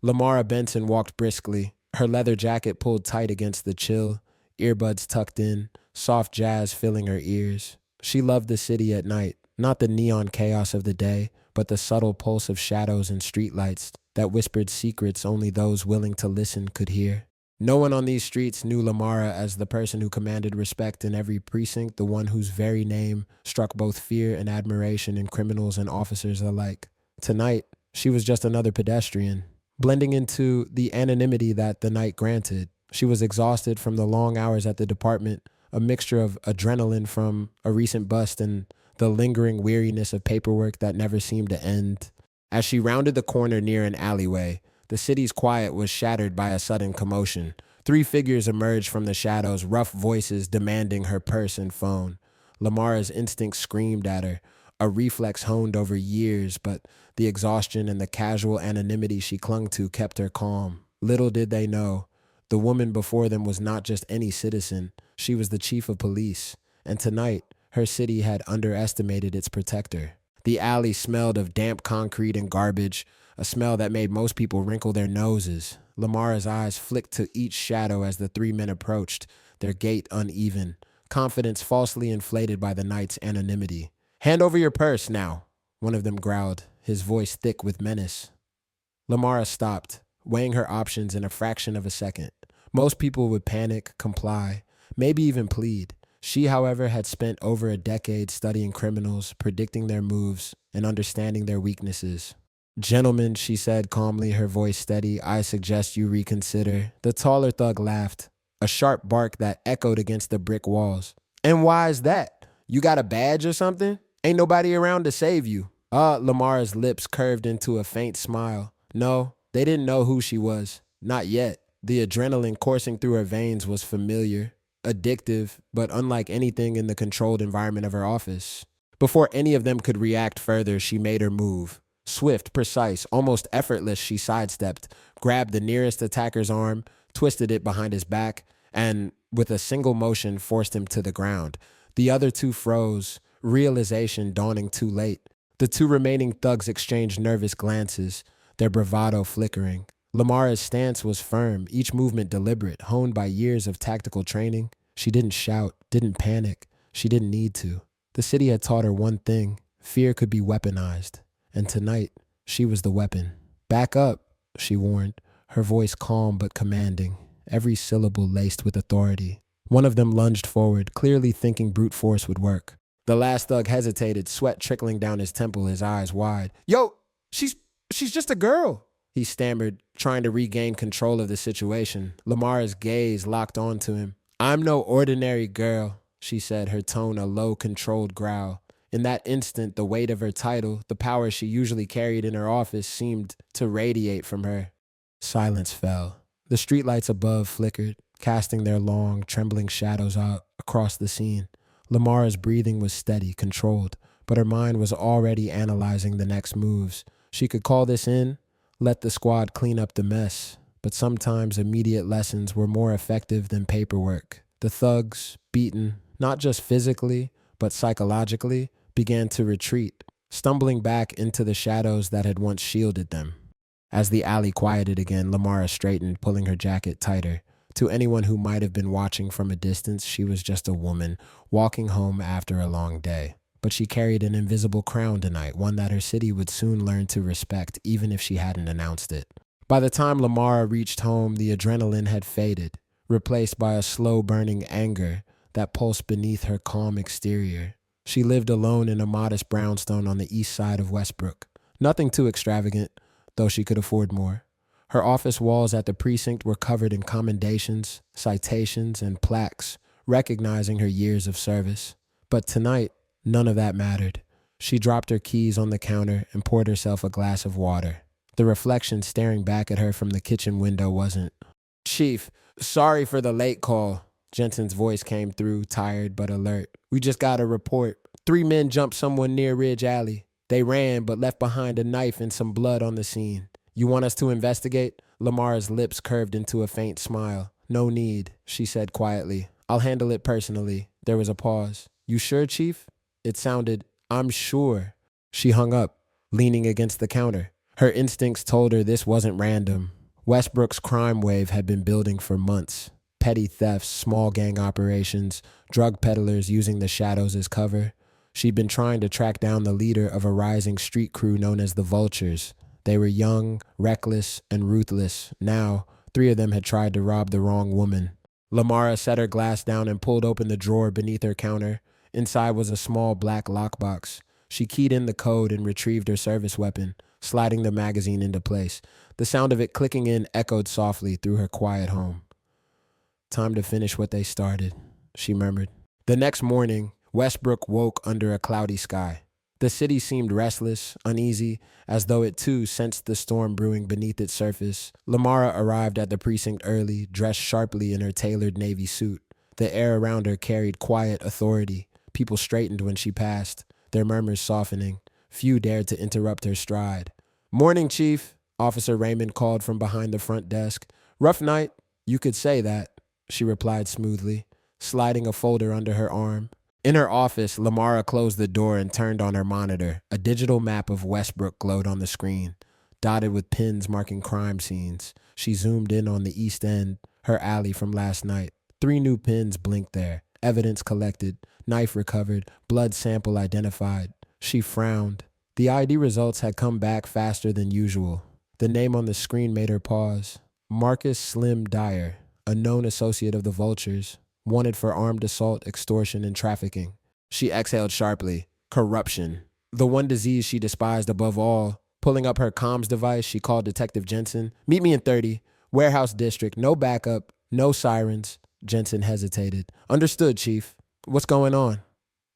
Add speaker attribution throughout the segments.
Speaker 1: Lamara Benson walked briskly, her leather jacket pulled tight against the chill, earbuds tucked in, soft jazz filling her ears. She loved the city at night, not the neon chaos of the day, but the subtle pulse of shadows and streetlights that whispered secrets only those willing to listen could hear. No one on these streets knew Lamara as the person who commanded respect in every precinct, the one whose very name struck both fear and admiration in criminals and officers alike. Tonight, she was just another pedestrian, blending into the anonymity that the night granted. She was exhausted from the long hours at the department, a mixture of adrenaline from a recent bust and the lingering weariness of paperwork that never seemed to end. As she rounded the corner near an alleyway, the city's quiet was shattered by a sudden commotion. Three figures emerged from the shadows, rough voices demanding her purse and phone. Lamara's instincts screamed at her, a reflex honed over years, but the exhaustion and the casual anonymity she clung to kept her calm. Little did they know, the woman before them was not just any citizen, she was the chief of police, and tonight, her city had underestimated its protector. The alley smelled of damp concrete and garbage, a smell that made most people wrinkle their noses. Lamara's eyes flicked to each shadow as the three men approached, their gait uneven, confidence falsely inflated by the night's anonymity. "Hand over your purse now," one of them growled, his voice thick with menace. Lamara stopped, weighing her options in a fraction of a second. Most people would panic, comply, maybe even plead. She, however, had spent over a decade studying criminals, predicting their moves, and understanding their weaknesses. "Gentlemen," she said calmly, her voice steady, "I suggest you reconsider." The taller thug laughed, a sharp bark that echoed against the brick walls. "And why is that? You got a badge or something? Ain't nobody around to save you." Lamara's lips curved into a faint smile. No, they didn't know who she was. Not yet. The adrenaline coursing through her veins was familiar, addictive, but unlike anything in the controlled environment of her office. Before any of them could react further, she made her move. Swift, precise, almost effortless, she sidestepped, grabbed the nearest attacker's arm, twisted it behind his back, and with a single motion forced him to the ground. The other two froze, realization dawning too late. The two remaining thugs exchanged nervous glances, their bravado flickering. Lamara's stance was firm, each movement deliberate, honed by years of tactical training. She didn't shout, didn't panic. She didn't need to. The city had taught her one thing: fear could be weaponized. And tonight, she was the weapon. "Back up," she warned, her voice calm but commanding, every syllable laced with authority. One of them lunged forward, clearly thinking brute force would work. The last thug hesitated, sweat trickling down his temple, his eyes wide. "Yo, she's just a girl," he stammered, trying to regain control of the situation. Lamara's gaze locked onto him. "I'm no ordinary girl," she said, her tone a low, controlled growl. In that instant, the weight of her title, the power she usually carried in her office, seemed to radiate from her. Silence fell. The streetlights above flickered, casting their long, trembling shadows out across the scene. Lamara's breathing was steady, controlled, but her mind was already analyzing the next moves. She could call this in, let the squad clean up the mess, but sometimes immediate lessons were more effective than paperwork. The thugs, beaten, not just physically, but psychologically, began to retreat, stumbling back into the shadows that had once shielded them. As the alley quieted again, Lamara straightened, pulling her jacket tighter. To anyone who might have been watching from a distance, she was just a woman, walking home after a long day. But she carried an invisible crown tonight, one that her city would soon learn to respect, even if she hadn't announced it. By the time Lamara reached home, the adrenaline had faded, replaced by a slow-burning anger that pulsed beneath her calm exterior. She lived alone in a modest brownstone on the east side of Westbrook. Nothing too extravagant, though she could afford more. Her office walls at the precinct were covered in commendations, citations, and plaques, recognizing her years of service. But tonight, none of that mattered. She dropped her keys on the counter and poured herself a glass of water. The reflection staring back at her from the kitchen window wasn't. "Chief, sorry for the late call." Jensen's voice came through, tired but alert. "We just got a report. 3 men jumped someone near Ridge Alley. They ran but left behind a knife and some blood on the scene. You want us to investigate?" Lamara's lips curved into a faint smile. "No need," she said quietly. "I'll handle it personally." There was a pause. "You sure, Chief?" It sounded, "I'm sure." She hung up, leaning against the counter, Her instincts told her this wasn't random. Westbrook's crime wave had been building for months. Petty thefts, small gang operations, drug peddlers using the shadows as cover. She'd been trying to track down the leader of a rising street crew known as the Vultures. They were young, reckless, and ruthless. Now, 3 of them had tried to rob the wrong woman. Lamara set her glass down and pulled open the drawer beneath her counter. Inside was a small black lockbox. She keyed in the code and retrieved her service weapon, sliding the magazine into place. The sound of it clicking in echoed softly through her quiet home. "Time to finish what they started," she murmured. The next morning, Westbrook woke under a cloudy sky. The city seemed restless, uneasy, as though it too sensed the storm brewing beneath its surface. Lamara arrived at the precinct early, dressed sharply in her tailored navy suit. The air around her carried quiet authority. People straightened when she passed, their murmurs softening. Few dared to interrupt her stride. "Morning, Chief," Officer Raymond called from behind the front desk. "Rough night, you could say that," she replied smoothly, sliding a folder under her arm. In her office, Lamara closed the door and turned on her monitor. A digital map of Westbrook glowed on the screen, dotted with pins marking crime scenes. She zoomed in on the East End, her alley from last night. 3 new pins blinked there. Evidence collected, knife recovered, blood sample identified. She frowned. The ID results had come back faster than usual. The name on the screen made her pause. Marcus Slim Dyer, a known associate of the Vultures, wanted for armed assault, extortion, and trafficking. She exhaled sharply. Corruption. The one disease she despised above all. Pulling up her comms device, she called Detective Jensen. "Meet me in 30. Warehouse District. No backup. No sirens." Jensen hesitated. "Understood, Chief. What's going on?"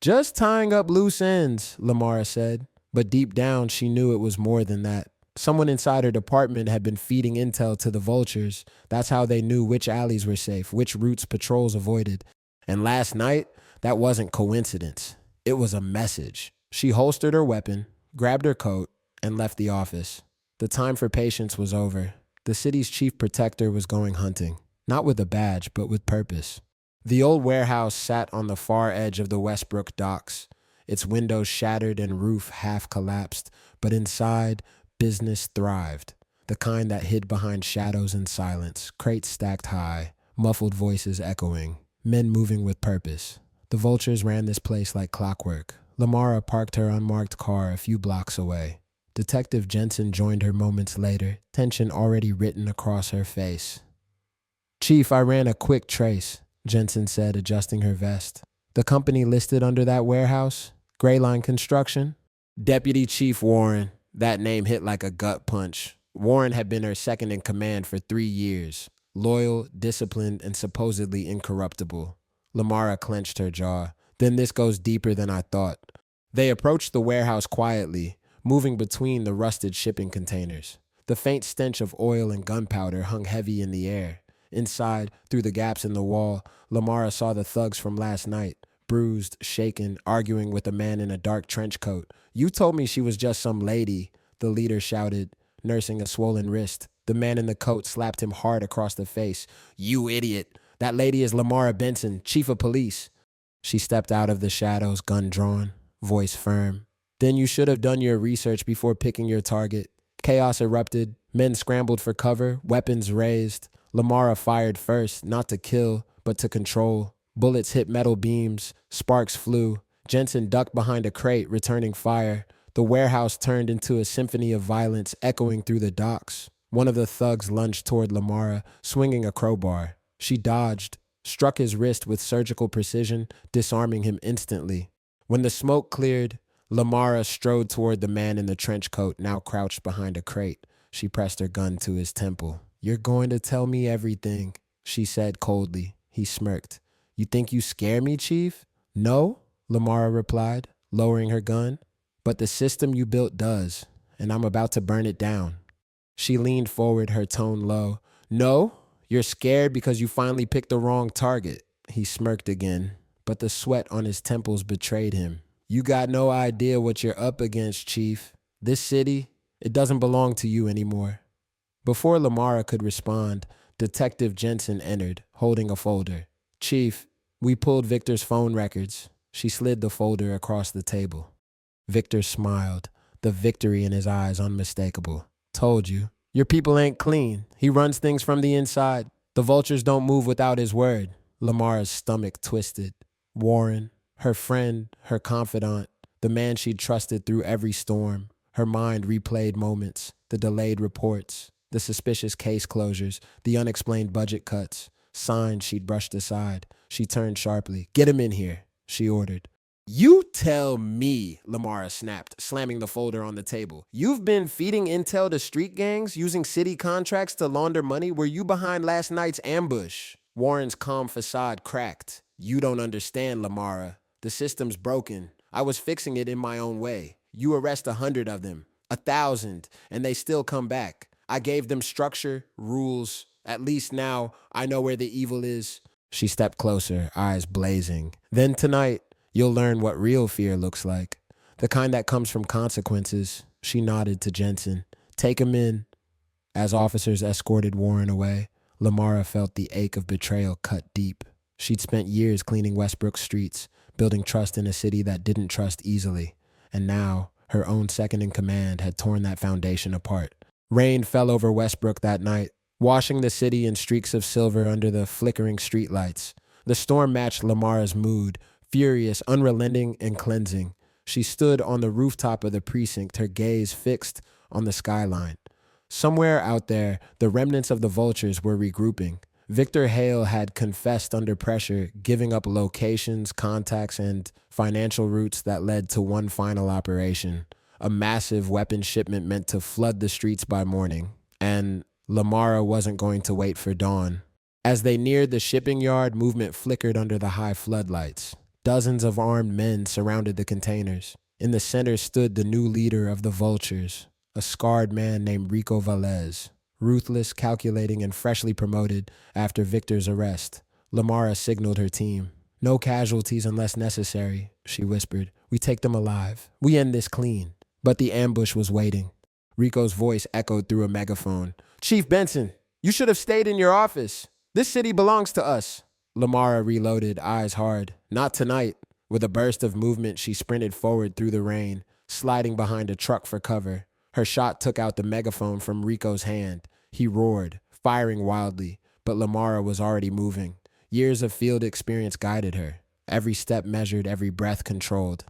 Speaker 1: "Just tying up loose ends," Lamara said. But deep down, she knew it was more than that. Someone inside her department had been feeding intel to the Vultures. That's how they knew which alleys were safe, which routes patrols avoided. And last night, that wasn't coincidence. It was a message. She holstered her weapon, grabbed her coat, and left the office. The time for patience was over. The city's chief protector was going hunting. Not with a badge, but with purpose. The old warehouse sat on the far edge of the Westbrook docks. Its windows shattered and roof half collapsed, but inside, business thrived, the kind that hid behind shadows and silence, crates stacked high, muffled voices echoing, men moving with purpose. The Vultures ran this place like clockwork. Lamara parked her unmarked car a few blocks away. Detective Jensen joined her moments later, tension already written across her face. "Chief, I ran a quick trace," Jensen said, adjusting her vest. "The company listed under that warehouse? Gray Line Construction?" "Deputy Chief Warren." That name hit like a gut punch. Warren had been her second in command for 3 years. Loyal, disciplined, and supposedly incorruptible. Lamara clenched her jaw. "Then this goes deeper than I thought." They approached the warehouse quietly, moving between the rusted shipping containers. The faint stench of oil and gunpowder hung heavy in the air. Inside, through the gaps in the wall, Lamara saw the thugs from last night, bruised, shaken, arguing with a man in a dark trench coat. "You told me she was just some lady," the leader shouted, nursing a swollen wrist. The man in the coat slapped him hard across the face. "You idiot! That lady is Lamara Benson, chief of police." She stepped out of the shadows, gun drawn, voice firm. "Then you should have done your research before picking your target." Chaos erupted. Men scrambled for cover, weapons raised. Lamara fired first, not to kill, but to control. Bullets hit metal beams. Sparks flew. Jensen ducked behind a crate, returning fire. The warehouse turned into a symphony of violence echoing through the docks. One of the thugs lunged toward Lamara, swinging a crowbar. She dodged, struck his wrist with surgical precision, disarming him instantly. When the smoke cleared, Lamara strode toward the man in the trench coat, now crouched behind a crate. She pressed her gun to his temple. "You're going to tell me everything," she said coldly. He smirked. "You think you scare me, Chief?" "No," Lamara replied, lowering her gun. "But the system you built does, and I'm about to burn it down." She leaned forward, her tone low. "No, you're scared because you finally picked the wrong target." He smirked again, but the sweat on his temples betrayed him. "You got no idea what you're up against, Chief. This city, it doesn't belong to you anymore." Before Lamara could respond, Detective Jensen entered, holding a folder. "Chief, we pulled Victor's phone records." She slid the folder across the table. Victor smiled. the victory in his eyes unmistakable. Told you. Your people ain't clean. He runs things from the inside. The vultures don't move without his word. Lamara's stomach twisted. Warren, her friend, her confidant, the man she'd trusted through every storm. Her mind replayed moments, the delayed reports, the suspicious case closures, the unexplained budget cuts. Signs she'd brushed aside. She turned sharply. "Get him in here," she ordered. "You tell me," Lamara snapped, slamming the folder on the table. "You've been feeding intel to street gangs, using city contracts to launder money? Were you behind last night's ambush?" Warren's calm facade cracked. "You don't understand, Lamara. The system's broken. I was fixing it in my own way. You arrest 100 of them, 1,000, and they still come back. I gave them structure, rules. At least now I know where the evil is." She stepped closer, eyes blazing. "Then tonight, you'll learn what real fear looks like. The kind that comes from consequences." She nodded to Jensen. "Take him in." As officers escorted Warren away, Lamara felt the ache of betrayal cut deep. She'd spent years cleaning Westbrook streets, building trust in a city that didn't trust easily. And now, her own second in command had torn that foundation apart. Rain fell over Westbrook that night, washing the city in streaks of silver under the flickering streetlights. The storm matched Lamara's mood, furious, unrelenting, and cleansing. She stood on the rooftop of the precinct, her gaze fixed on the skyline. Somewhere out there, the remnants of the vultures were regrouping. Victor Hale had confessed under pressure, giving up locations, contacts, and financial routes that led to one final operation, a massive weapons shipment meant to flood the streets by morning. And Lamara wasn't going to wait for dawn. As they neared the shipping yard, movement flickered under the high floodlights. Dozens of armed men surrounded the containers. In the center stood the new leader of the vultures, a scarred man named Rico Velez. Ruthless, calculating, and freshly promoted after Victor's arrest. Lamara signaled her team. "No casualties unless necessary," she whispered. "We take them alive. We end this clean." But the ambush was waiting. Rico's voice echoed through a megaphone. "Chief Benson, you should have stayed in your office. This city belongs to us." Lamara reloaded, eyes hard. "Not tonight." With a burst of movement, she sprinted forward through the rain, sliding behind a truck for cover. Her shot took out the megaphone from Rico's hand. He roared, firing wildly, but Lamara was already moving. Years of field experience guided her. Every step measured, every breath controlled.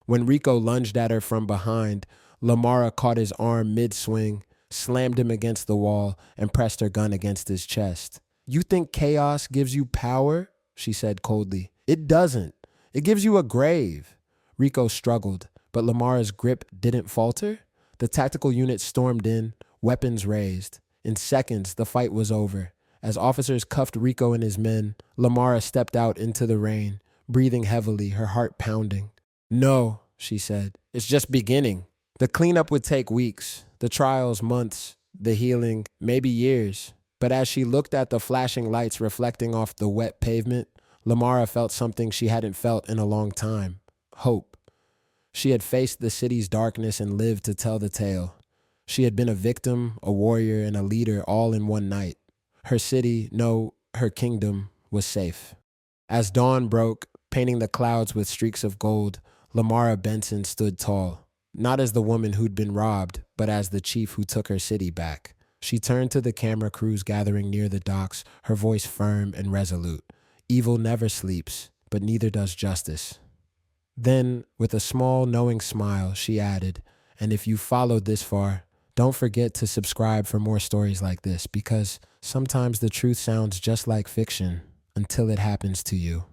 Speaker 1: When Rico lunged at her from behind, Lamara caught his arm mid-swing, slammed him against the wall, and pressed her gun against his chest. "You think chaos gives you power?" she said coldly. "It doesn't. It gives you a grave." Rico struggled, but Lamara's grip didn't falter. The tactical unit stormed in, weapons raised. In seconds, the fight was over. As officers cuffed Rico and his men, Lamara stepped out into the rain, breathing heavily, her heart pounding. "No," she said, "it's just beginning." The cleanup would take weeks, the trials months, the healing maybe years. But as she looked at the flashing lights reflecting off the wet pavement, Lamara felt something she hadn't felt in a long time: hope. She had faced the city's darkness and lived to tell the tale. She had been a victim, a warrior, and a leader all in one night. Her city, no, her kingdom, was safe. As dawn broke, painting the clouds with streaks of gold, Lamara Benson stood tall, not as the woman who'd been robbed, but as the chief who took her city back. She turned to the camera crews gathering near the docks, her voice firm and resolute. "Evil never sleeps, but neither does justice." Then, with a small, knowing smile, she added, "And if you followed this far, don't forget to subscribe for more stories like this, because sometimes the truth sounds just like fiction until it happens to you."